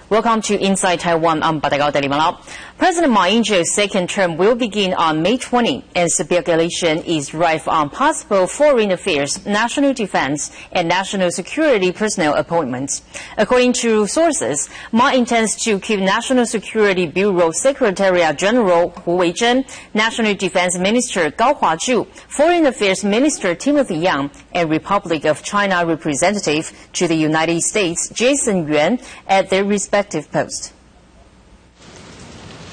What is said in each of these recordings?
Welcome to Inside Taiwan. I'm Batagao Delimalao. President Ma Ying-jeou's second term will begin on May 20, and speculation is rife on possible foreign affairs, national defense, and national security personnel appointments. According to sources, Ma intends to keep National Security Bureau Secretary General Hu Weizhen, National Defense Minister Gao Huazhu, Foreign Affairs Minister Timothy Yang, and Republic of China representative to the United States Jason Yuan at their respective posts.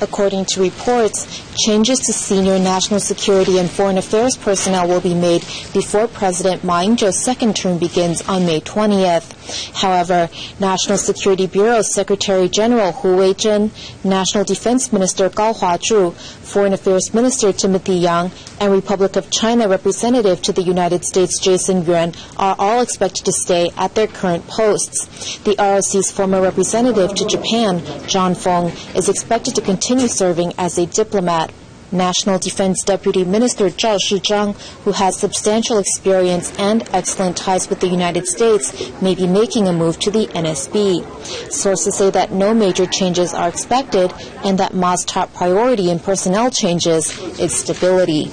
According to reports, changes to senior national security and foreign affairs personnel will be made before President Ma Ying-jeou's second term begins on May 20th. However, National Security Bureau Secretary General Hu Weizhen, National Defense Minister Gao Huazhu, Foreign Affairs Minister Timothy Yang, and Republic of China representative to the United States Jason Yuan are all expected to stay at their current posts. The ROC's former representative to Japan, John Fong, is expected to continue serving as a diplomat. National Defense Deputy Minister Zhao Shizhang, who has substantial experience and excellent ties with the United States, may be making a move to the NSB. Sources say that no major changes are expected and that Ma's top priority in personnel changes is stability.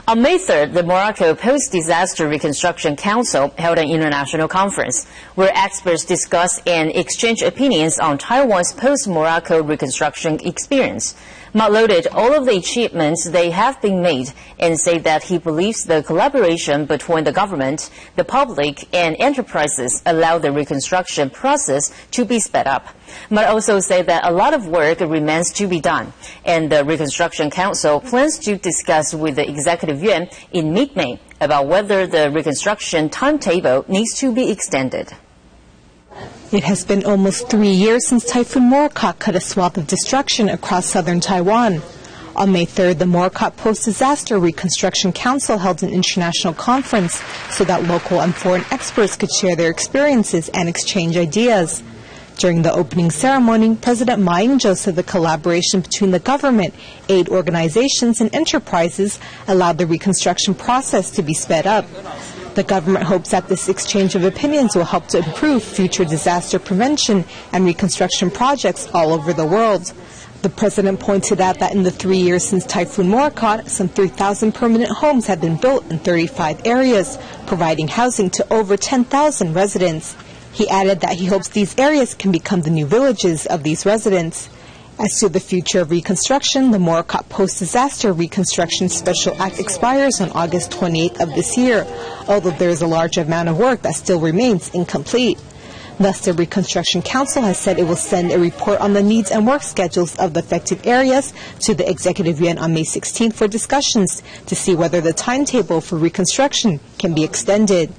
On May 3rd, the Morocco Post-Disaster Reconstruction Council held an international conference where experts discussed and exchanged opinions on Taiwan's post-Morocco reconstruction experience. Ma lauded all of the achievements they have been made and said that he believes the collaboration between the government, the public, and enterprises allow the reconstruction process to be sped up. Ma also said that a lot of work remains to be done, and the Reconstruction Council plans to discuss with the Executive Yuan in mid-May about whether the reconstruction timetable needs to be extended. It has been almost 3 years since Typhoon Morakot cut a swath of destruction across southern Taiwan. On May 3rd, the Morakot Post-Disaster Reconstruction Council held an international conference so that local and foreign experts could share their experiences and exchange ideas. During the opening ceremony, President Ma Ying-jeou said the collaboration between the government, aid organizations, and enterprises allowed the reconstruction process to be sped up. The government hopes that this exchange of opinions will help to improve future disaster prevention and reconstruction projects all over the world. The president pointed out that in the 3 years since Typhoon Morakot, some 3,000 permanent homes have been built in 35 areas, providing housing to over 10,000 residents. He added that he hopes these areas can become the new villages of these residents. As to the future of reconstruction, the Morakot Post-Disaster Reconstruction Special Act expires on August 28th of this year, although there is a large amount of work that still remains incomplete. Thus, the Reconstruction Council has said it will send a report on the needs and work schedules of the affected areas to the Executive Yuan on May 16th for discussions to see whether the timetable for reconstruction can be extended.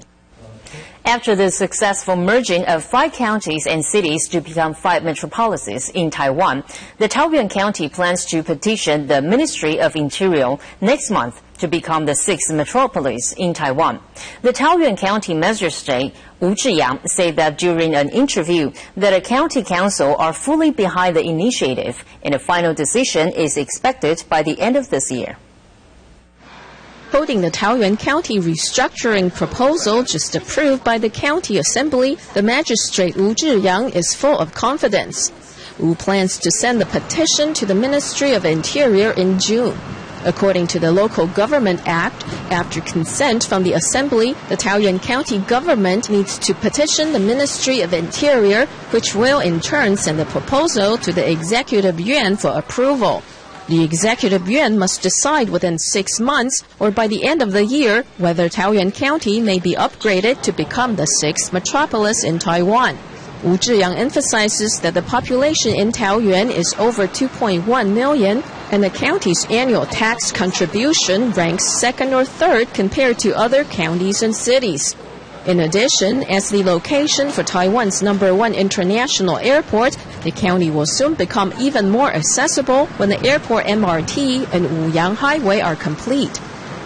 After the successful merging of 5 counties and cities to become 5 metropolises in Taiwan, the Taoyuan County plans to petition the Ministry of Interior next month to become the 6th metropolis in Taiwan. The Taoyuan County Magistrate Wu Zhiyang said that during an interview that the county council are fully behind the initiative and a final decision is expected by the end of this year. Holding the Taoyuan County restructuring proposal just approved by the County Assembly, the Magistrate Wu Zhiyang is full of confidence. Wu plans to send the petition to the Ministry of Interior in June. According to the Local Government Act, after consent from the Assembly, the Taoyuan County government needs to petition the Ministry of Interior, which will in turn send the proposal to the Executive Yuan for approval. The Executive Yuan must decide within 6 months or by the end of the year whether Taoyuan County may be upgraded to become the 6th metropolis in Taiwan. Wu Zhiyang emphasizes that the population in Taoyuan is over 2.1 million and the county's annual tax contribution ranks 2nd or 3rd compared to other counties and cities. In addition, as the location for Taiwan's #1 international airport, the county will soon become even more accessible when the airport MRT and Wuyang Highway are complete.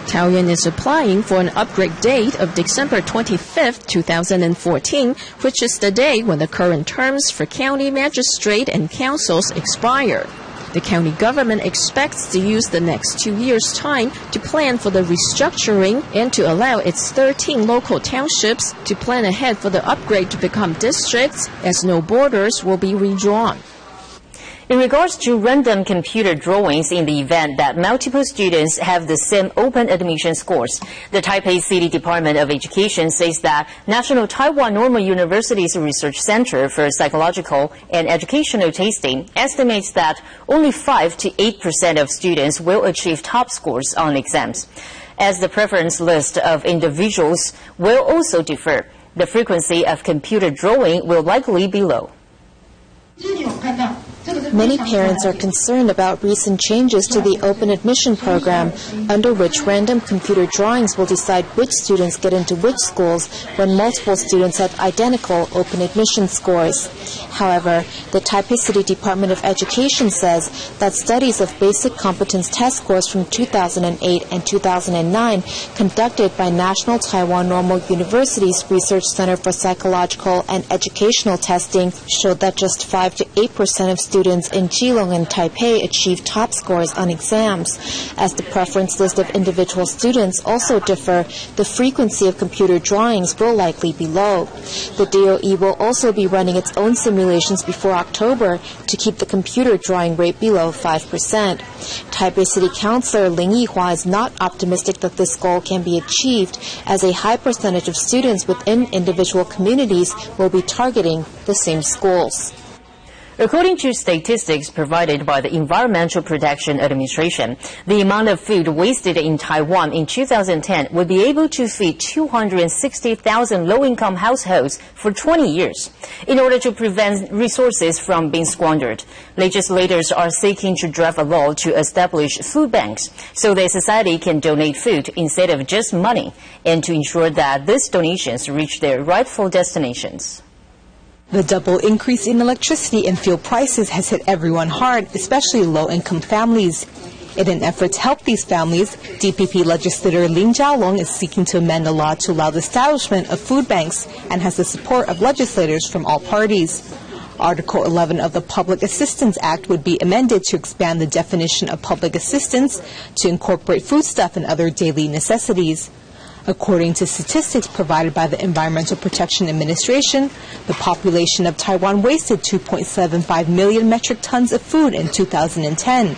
Taoyuan is applying for an upgrade date of December 25, 2014, which is the day when the current terms for county magistrate and councils expire. The county government expects to use the next 2 years' time to plan for the restructuring and to allow its 13 local townships to plan ahead for the upgrade to become districts, as no borders will be redrawn. In regards to random computer drawings in the event that multiple students have the same open admission scores, the Taipei City Department of Education says that National Taiwan Normal University's Research Center for Psychological and Educational Testing estimates that only 5 to 8% of students will achieve top scores on exams. As the preference list of individuals will also differ, the frequency of computer drawing will likely be low. Many parents are concerned about recent changes to the open admission program, under which random computer drawings will decide which students get into which schools when multiple students have identical open admission scores. However, the Taipei City Department of Education says that studies of basic competence test scores from 2008 and 2009 conducted by National Taiwan Normal University's Research Center for Psychological and Educational Testing showed that just 5 to 8% of students in Keelung and Taipei achieved top scores on exams. As the preference list of individual students also differ, the frequency of computer drawings will likely be low. The DOE will also be running its own simulations before October to keep the computer drawing rate below 5%. Taipei City Councilor Ling Yihua is not optimistic that this goal can be achieved, as a high percentage of students within individual communities will be targeting the same schools. According to statistics provided by the Environmental Protection Administration, the amount of food wasted in Taiwan in 2010 would be able to feed 260,000 low-income households for 20 years. In order to prevent resources from being squandered, legislators are seeking to draft a law to establish food banks so that society can donate food instead of just money, and to ensure that these donations reach their rightful destinations. The double increase in electricity and fuel prices has hit everyone hard, especially low-income families. In an effort to help these families, DPP legislator Lin Jialong is seeking to amend the law to allow the establishment of food banks and has the support of legislators from all parties. Article 11 of the Public Assistance Act would be amended to expand the definition of public assistance to incorporate foodstuff and other daily necessities. According to statistics provided by the Environmental Protection Administration, the population of Taiwan wasted 2.75 million metric tons of food in 2010.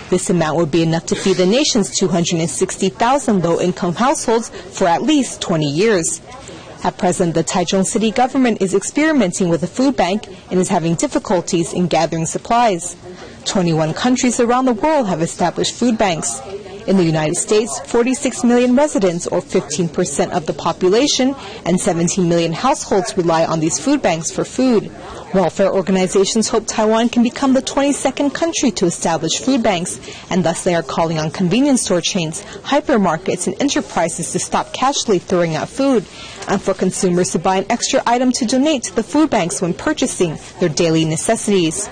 This amount would be enough to feed the nation's 260,000 low-income households for at least 20 years. At present, the Taichung city government is experimenting with a food bank and is having difficulties in gathering supplies. 21 countries around the world have established food banks. In the United States, 46 million residents, or 15% of the population, and 17 million households rely on these food banks for food. Welfare organizations hope Taiwan can become the 22nd country to establish food banks, and thus they are calling on convenience store chains, hypermarkets, and enterprises to stop casually throwing out food, and for consumers to buy an extra item to donate to the food banks when purchasing their daily necessities.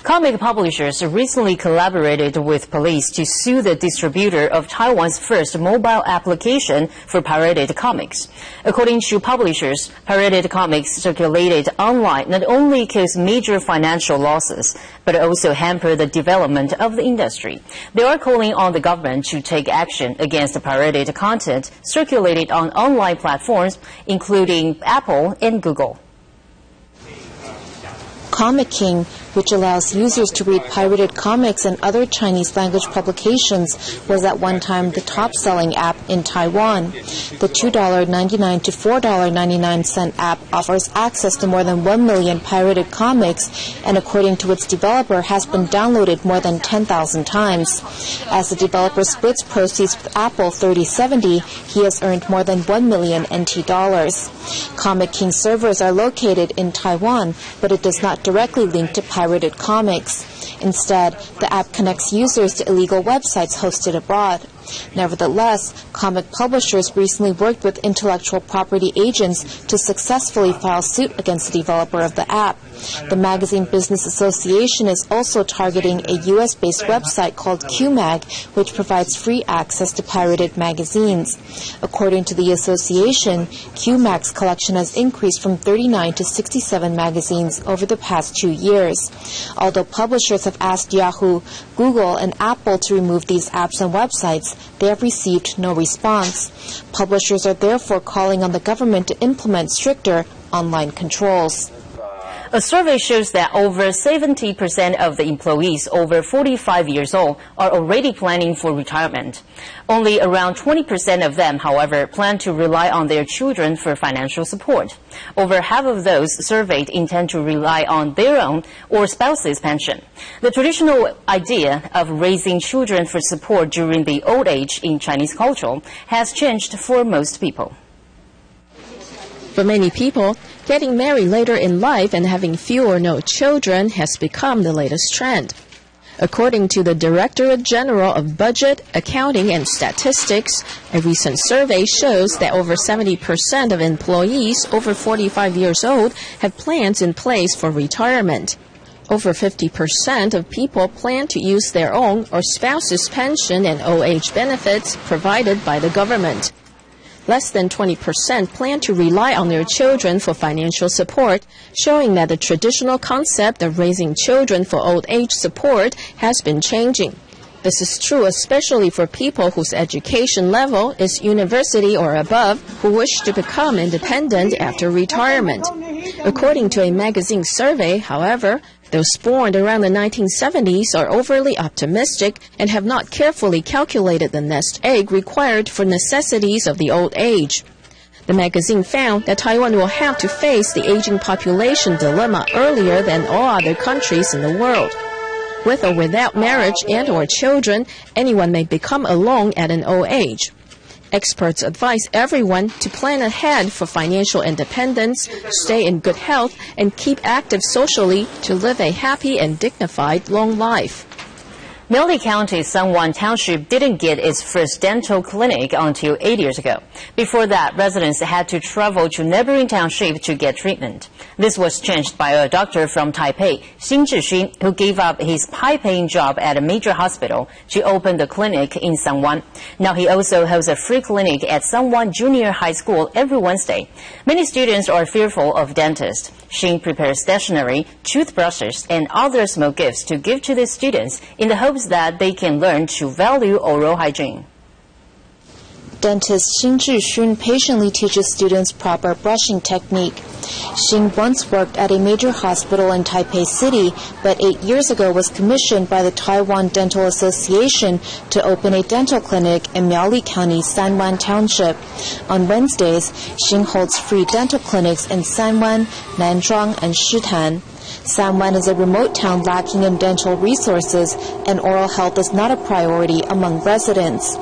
Comic publishers recently collaborated with police to sue the distributor of Taiwan's first mobile application for pirated comics. According to publishers, pirated comics circulated online not only cause major financial losses, but also hamper the development of the industry. They are calling on the government to take action against the pirated content circulated on online platforms, including Apple and Google. Comic King, which allows users to read pirated comics and other Chinese language publications, was at one time the top-selling app in Taiwan. The $2.99 to $4.99 app offers access to more than 1 million pirated comics, and according to its developer, has been downloaded more than 10,000 times. As the developer splits proceeds with Apple 30/70, he has earned more than 1 million NT dollars. Comic King servers are located in Taiwan, but it does not directly link to pirated comics. Instead, the app connects users to illegal websites hosted abroad. Nevertheless, comic publishers recently worked with intellectual property agents to successfully file suit against the developer of the app. The Magazine Business Association is also targeting a U.S.-based website called QMag, which provides free access to pirated magazines. According to the association, QMag's collection has increased from 39 to 67 magazines over the past 2 years. Although publishers have asked Yahoo, Google, and Apple to remove these apps and websites, they have received no response. Publishers are therefore calling on the government to implement stricter online controls. A survey shows that over 70% of the employees over 45 years old are already planning for retirement. Only around 20% of them, however, plan to rely on their children for financial support. Over half of those surveyed intend to rely on their own or spouse's pension. The traditional idea of raising children for support during the old age in Chinese culture has changed for most people. For many people, getting married later in life and having few or no children has become the latest trend. According to the Directorate General of Budget, Accounting and Statistics, a recent survey shows that over 70% of employees over 45 years old have plans in place for retirement. Over 50% of people plan to use their own or spouse's pension and old age benefits provided by the government. Less than 20% plan to rely on their children for financial support, showing that the traditional concept of raising children for old age support has been changing. This is true especially for people whose education level is university or above who wish to become independent after retirement. According to a magazine survey, however, those born around the 1970s are overly optimistic and have not carefully calculated the nest egg required for necessities of the old age. The magazine found that Taiwan will have to face the aging population dilemma earlier than all other countries in the world. With or without marriage and or children, anyone may become alone at an old age. Experts advise everyone to plan ahead for financial independence, stay in good health, and keep active socially to live a happy and dignified long life. Miaoli County, Sanwan Township didn't get its first dental clinic until 8 years ago. Before that, residents had to travel to neighboring township to get treatment. This was changed by a doctor from Taipei, Xin Zhixun, who gave up his high-paying job at a major hospital to open the clinic in Sanwan. Now he also holds a free clinic at Sanwan Junior High School every Wednesday. Many students are fearful of dentists. Xin prepares stationery, toothbrushes, and other small gifts to give to the students in the hopes that they can learn to value oral hygiene. Dentist Xin Zhixun patiently teaches students proper brushing technique. Xin once worked at a major hospital in Taipei City, but 8 years ago was commissioned by the Taiwan Dental Association to open a dental clinic in Miaoli County, Sanwan Township. On Wednesdays, Xin holds free dental clinics in Sanwan, Nanzhuang, and Shitan. Sanwan is a remote town lacking in dental resources, and oral health is not a priority among residents.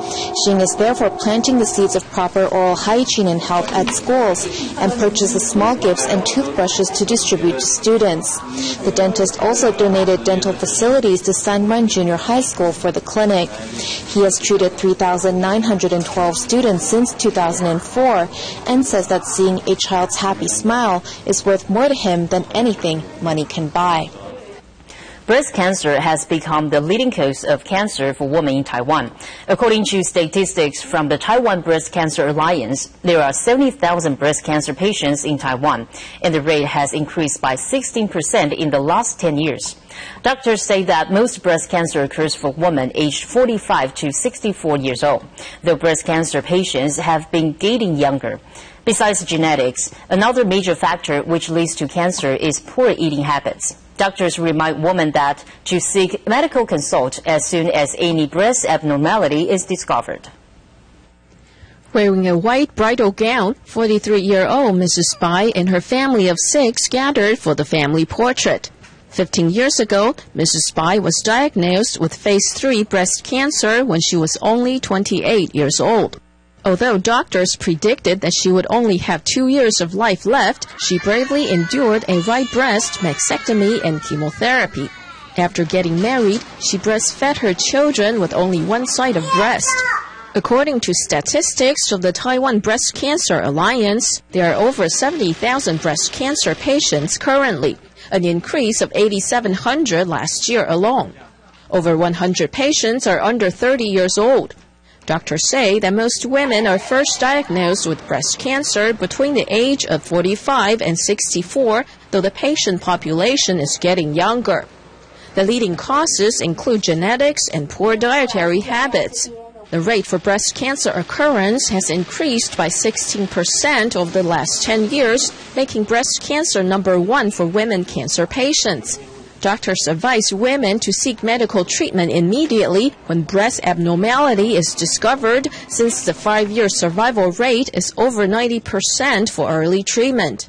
Xing is therefore planting the seeds of proper oral hygiene and health at schools and purchases small gifts and toothbrushes to distribute to students. The dentist also donated dental facilities to Sanwan Junior High School for the clinic. He has treated 3,912 students since 2004 and says that seeing a child's happy smile is worth more to him than anything money can buy. Breast cancer has become the leading cause of cancer for women in Taiwan. According to statistics from the Taiwan Breast Cancer Alliance, there are 70,000 breast cancer patients in Taiwan, and the rate has increased by 16% in the last 10 years. Doctors say that most breast cancer occurs for women aged 45 to 64 years old, though breast cancer patients have been getting younger. Besides genetics, another major factor which leads to cancer is poor eating habits. Doctors remind women that to seek medical consult as soon as any breast abnormality is discovered. Wearing a white bridal gown, 43-year-old Mrs. Bai and her family of 6 gathered for the family portrait. 15 years ago, Mrs. Bai was diagnosed with phase 3 breast cancer when she was only 28 years old. Although doctors predicted that she would only have 2 years of life left, she bravely endured a right breast mastectomy and chemotherapy. After getting married, she breastfed her children with only one side of breast. According to statistics of the Taiwan Breast Cancer Alliance, there are over 70,000 breast cancer patients currently, an increase of 8,700 last year alone. Over 100 patients are under 30 years old. Doctors say that most women are first diagnosed with breast cancer between the age of 45 and 64, though the patient population is getting younger. The leading causes include genetics and poor dietary habits. The rate for breast cancer occurrence has increased by 16% over the last 10 years, making breast cancer number 1 for women cancer patients. Doctors advise women to seek medical treatment immediately when breast abnormality is discovered, since the 5-year survival rate is over 90% for early treatment.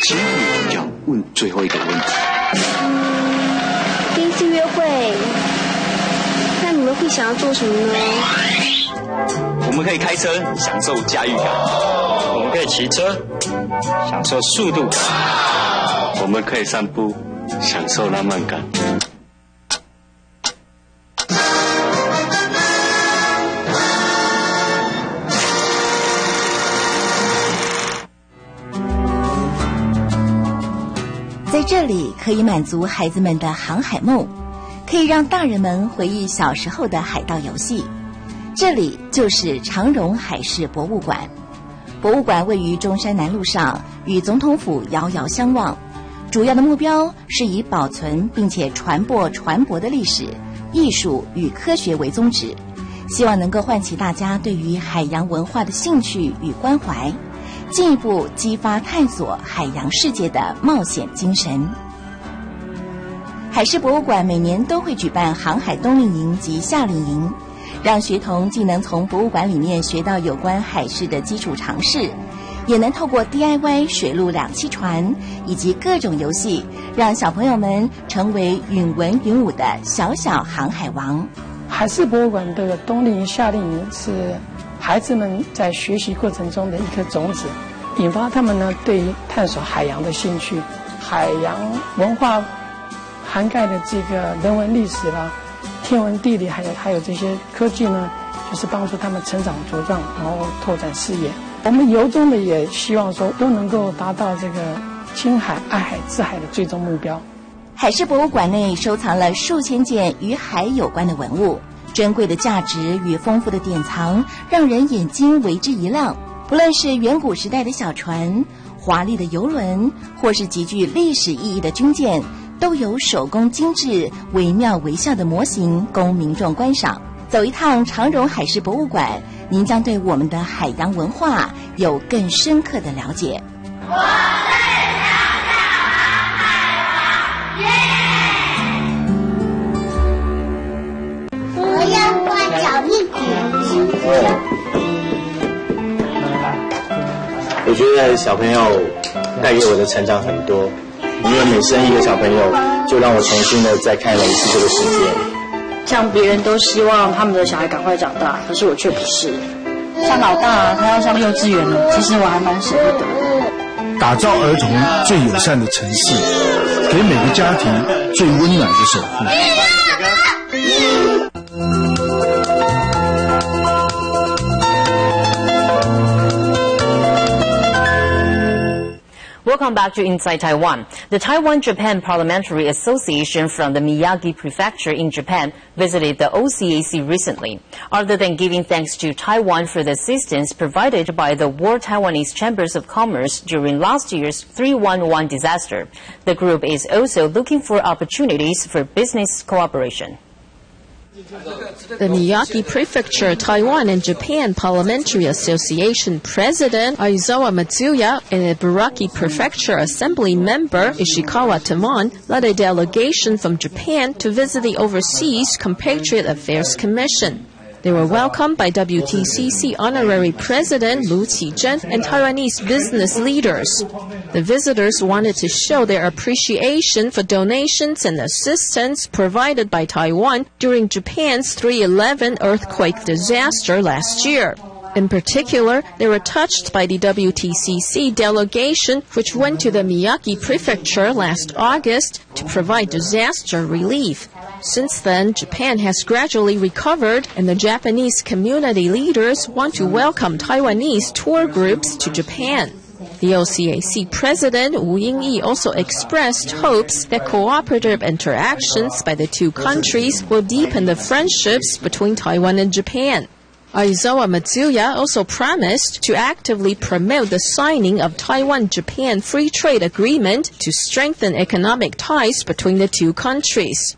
请女主角问最后一个问题。第一次约会，那你们会想要做什么呢？我们可以开车，享受驾驭感；我们可以骑车，享受速度感；我们可以散步，享受浪漫感。在这里可以满足孩子们的航海梦，可以让大人们回忆小时候的海盗游戏。这里就是长荣海事博物馆。博物馆位于中山南路上，与总统府遥遥相望。主要的目标是以保存并且传播船舶的历史、艺术与科学为宗旨，希望能够唤起大家对于海洋文化的兴趣与关怀，进一步激发探索海洋世界的冒险精神。海事博物馆每年都会举办航海冬令营及夏令营，让学童既能从博物馆里面学到有关海事的基础常识，也能透过 DIY 水陆两栖船以及各种游戏，让小朋友们成为允文允武的小小航海王。海事博物馆的冬令营、夏令营是孩子们在学习过程中的一颗种子，引发他们呢对于探索海洋的兴趣。海洋文化涵盖的这个人文历史啦、天文地理，还有这些科技呢，就是帮助他们成长茁壮，然后拓展视野。我们由衷的也希望说，都能够达到这个亲海、爱海、治海的最终目标。海事博物馆内收藏了数千件与海有关的文物，珍贵的价值与丰富的典藏，让人眼睛为之一亮。不论是远古时代的小船、华丽的游轮，或是极具历史意义的军舰，都有手工精致、惟妙惟肖的模型供民众观赏。走一趟长荣海事博物馆，您将对我们的海洋文化有更深刻的了解。我要画脚一点。我觉得小朋友带给我的成长很多，因为每生一个小朋友，就让我重新的再看了一次这个世界。像别人都希望他们的小孩赶快长大，可是我却不是。像老大他要上幼稚园了，其实我还蛮舍不得的。打造儿童最友善的城市，给每个家庭最温暖的守护。Welcome back to Inside Taiwan. The Taiwan-Japan Parliamentary Association from the Miyagi Prefecture in Japan visited the OCAC recently. Other than giving thanks to Taiwan for the assistance provided by the War Taiwanese Chambers of Commerce during last year's 311 disaster, the group is also looking for opportunities for business cooperation. The Miyagi Prefecture, Taiwan and Japan Parliamentary Association President Aizawa Matsuya and the Baraki Prefecture Assembly member Ishikawa Tamon led a delegation from Japan to visit the Overseas Compatriot Affairs Commission. They were welcomed by WTCC Honorary President Lu Qizhen and Taiwanese business leaders. The visitors wanted to show their appreciation for donations and assistance provided by Taiwan during Japan's 3/11 earthquake disaster last year. In particular, they were touched by the WTCC delegation, which went to the Miyagi Prefecture last August to provide disaster relief. Since then, Japan has gradually recovered, and the Japanese community leaders want to welcome Taiwanese tour groups to Japan. The OCAC president, Wu Yingyi, also expressed hopes that cooperative interactions by the two countries will deepen the friendships between Taiwan and Japan. Aizawa Matsuya also promised to actively promote the signing of Taiwan-Japan Free Trade Agreement to strengthen economic ties between the two countries.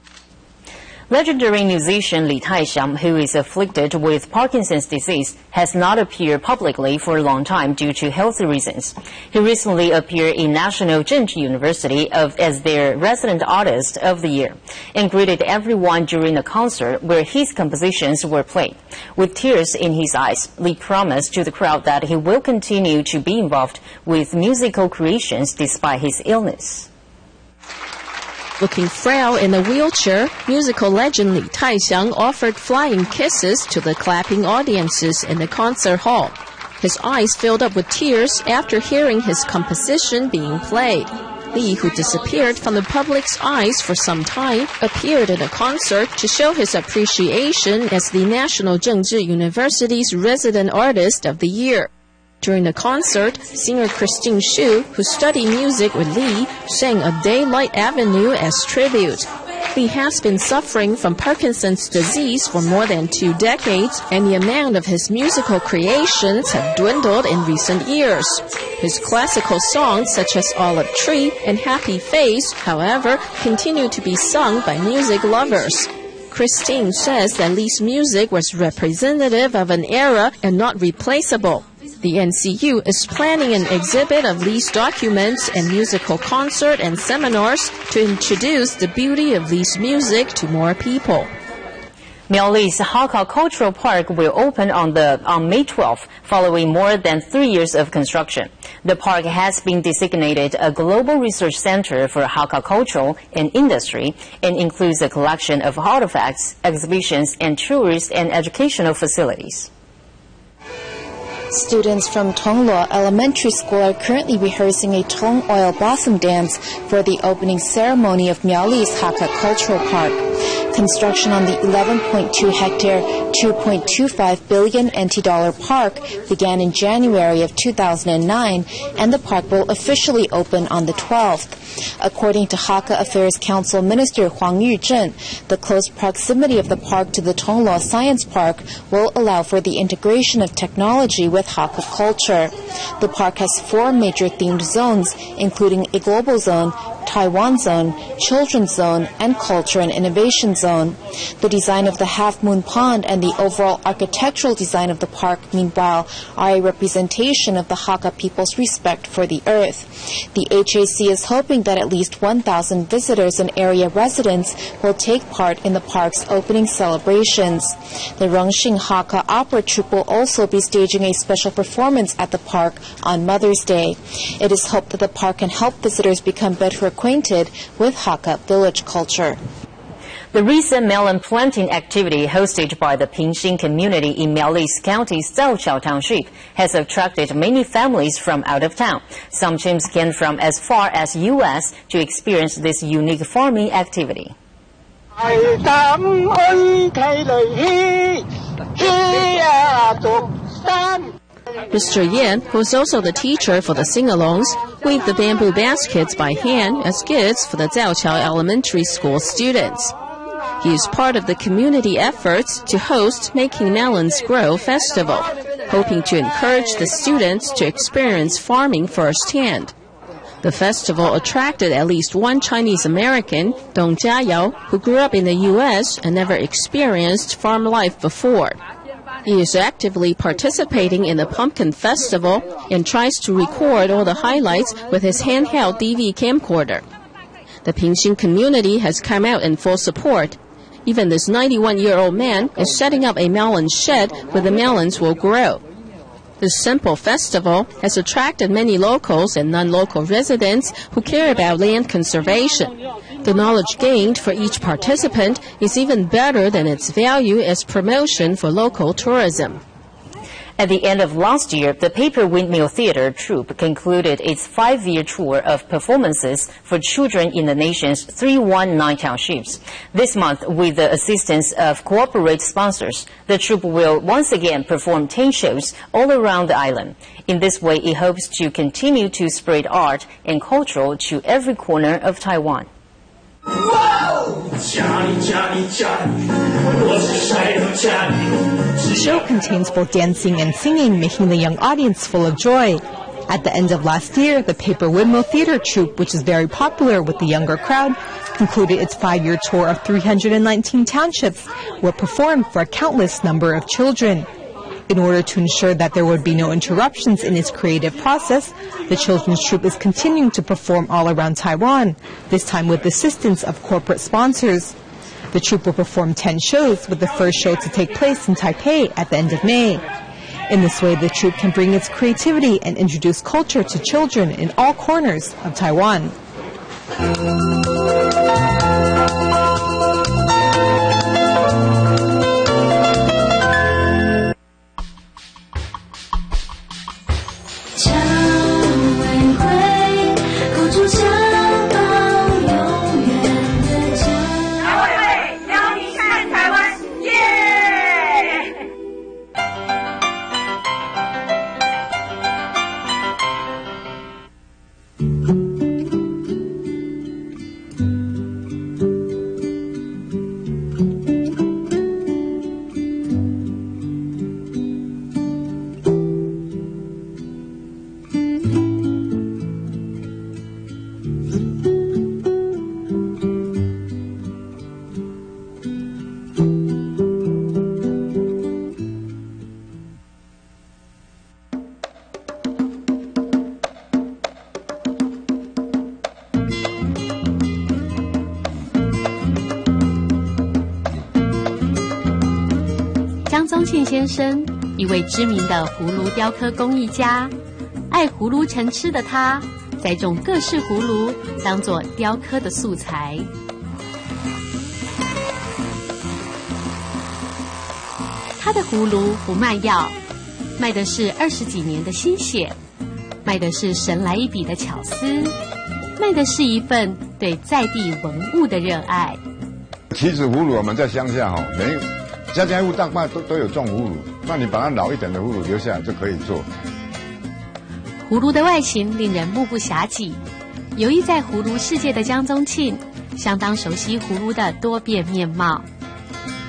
Legendary musician Li Taixiang, who is afflicted with Parkinson's disease, has not appeared publicly for a long time due to health reasons. He recently appeared in National Zhengzhi University as their resident artist of the year and greeted everyone during a concert where his compositions were played. With tears in his eyes, Li promised to the crowd that he will continue to be involved with musical creations despite his illness. Looking frail in a wheelchair, musical legend Li Taixiang offered flying kisses to the clapping audiences in the concert hall. His eyes filled up with tears after hearing his composition being played. Li, who disappeared from the public's eyes for some time, appeared in a concert to show his appreciation as the National Zhengzhi University's resident artist of the year. During the concert, singer Christine Xu, who studied music with Li, sang A Daylight Avenue as tribute. Li has been suffering from Parkinson's disease for more than 2 decades, and the amount of his musical creations have dwindled in recent years. His classical songs, such as Olive Tree and Happy Face, however, continue to be sung by music lovers. Christine says that Li's music was representative of an era and not replaceable. The NCU is planning an exhibit of Li's documents and musical concert and seminars to introduce the beauty of Li's music to more people. Miaoli's Hakka Cultural Park will open on May 12th, following more than 3 years of construction. The park has been designated a global research center for Hakka culture and industry and includes a collection of artifacts, exhibitions, and tourist and educational facilities. Students from Tongluo Elementary School are currently rehearsing a Tong Oil Blossom Dance for the opening ceremony of Miaoli's Hakka Cultural Park. Construction on the 11.2-hectare, 2.25 billion NT dollar park began in January of 2009, and the park will officially open on the 12th. According to Hakka Affairs Council Minister Huang Yuzhen, the close proximity of the park to the Tongluo Science Park will allow for the integration of technology with Hakka culture. The park has 4 major themed zones, including a global zone, Taiwan zone, children's zone, and culture and innovation zone. The design of the half-moon pond and the overall architectural design of the park, meanwhile, are a representation of the Hakka people's respect for the earth. The HAC is hoping that at least 1,000 visitors and area residents will take part in the park's opening celebrations. The Rongxing Hakka Opera Troupe will also be staging a special performance at the park on Mother's Day. It is hoped that the park can help visitors become better acquainted with Hakka village culture. The recent melon planting activity hosted by the Pingxing community in Miaoli's County's Zaoqiao Township has attracted many families from out of town. Some teams came from as far as U.S. to experience this unique farming activity. Mr. Yan, who is also the teacher for the sing-alongs, weaved the bamboo baskets by hand as gifts for the Zaoqiao Elementary School students. He is part of the community efforts to host Making Melons Grow Festival, hoping to encourage the students to experience farming firsthand. The festival attracted at least one Chinese American, Dong Jiayao, who grew up in the U.S. and never experienced farm life before. He is actively participating in the Pumpkin Festival and tries to record all the highlights with his handheld DV camcorder. The Pingxing community has come out in full support. Even this 91-year-old man is setting up a melon shed where the melons will grow. This simple festival has attracted many locals and non-local residents who care about land conservation. The knowledge gained for each participant is even better than its value as promotion for local tourism. At the end of last year, the Paper Windmill Theater troupe concluded its 5-year tour of performances for children in the nation's 319 townships. This month, with the assistance of corporate sponsors, the troupe will once again perform 10 shows all around the island. In this way, it hopes to continue to spread art and culture to every corner of Taiwan. The show contains both dancing and singing, making the young audience full of joy. At the end of last year, the Paper Windmill Theater troupe, which is very popular with the younger crowd, concluded its 5-year tour of 319 townships, where it performed for a countless number of children. In order to ensure that there would be no interruptions in its creative process, the children's troupe is continuing to perform all around Taiwan, this time with the assistance of corporate sponsors. The troupe will perform 10 shows, with the first show to take place in Taipei at the end of May. In this way, the troupe can bring its creativity and introduce culture to children in all corners of Taiwan.江宗庆先生，一位知名的葫芦雕刻工艺家，爱葫芦成痴的他，栽种各式葫芦当作雕刻的素材。他的葫芦不卖药，卖的是20几年的心血，卖的是神来一笔的巧思，卖的是一份对在地文物的热爱。其实葫芦我们在乡下家家户户大概都有种葫芦，那你把它老一点的葫芦留下来就可以做。葫芦的外形令人目不暇接，游弋在葫芦世界的江宗庆相当熟悉葫芦的多变面貌。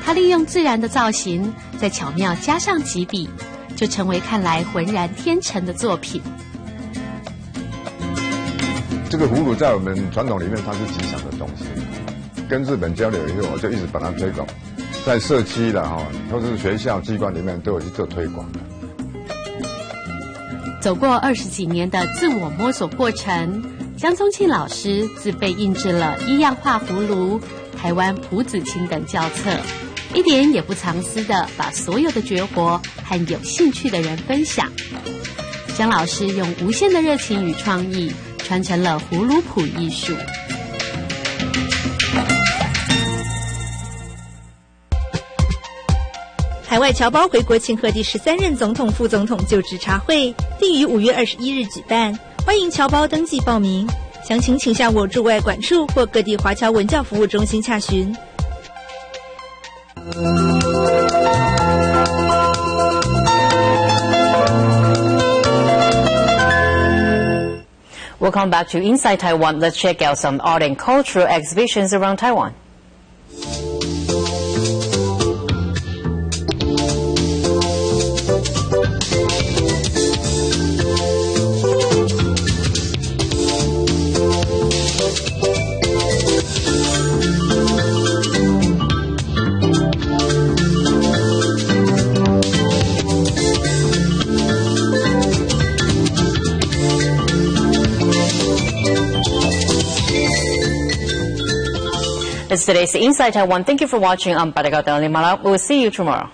他利用自然的造型，再巧妙加上几笔，就成为看来浑然天成的作品。这个葫芦在我们传统里面它是吉祥的东西，跟日本交流以后，我就一直把它推广。在社区的或是学校机关里面都有去做推广的。走过20几年的自我摸索过程，江宗庆老师自费印制了1样画葫芦、台湾朴子清等教册，一点也不藏私的把所有的绝活和有兴趣的人分享。江老师用无限的热情与创意，传承了葫芦谱艺术。海外侨胞回国庆贺第13任总统、副总统就职茶会定于5月21日举办，欢迎侨胞登记报名，详情请向我驻外馆处或各地华侨文教服务中心洽询。Welcome back to Inside Taiwan. Let's check out some art and cultural exhibitions around Taiwan. That's today's Inside Taiwan. Thank you for watching. I'm Padagata Limala. We'll see you tomorrow.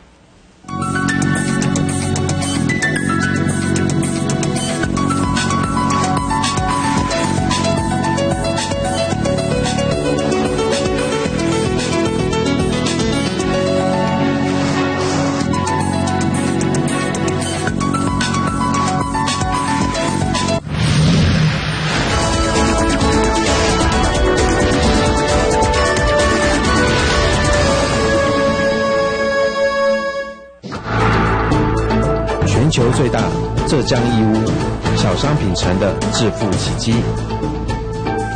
全球最大浙江义乌小商品城的致富奇迹，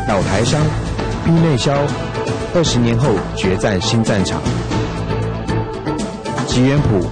老台商逼内销，20年后决战新战场，吉元普。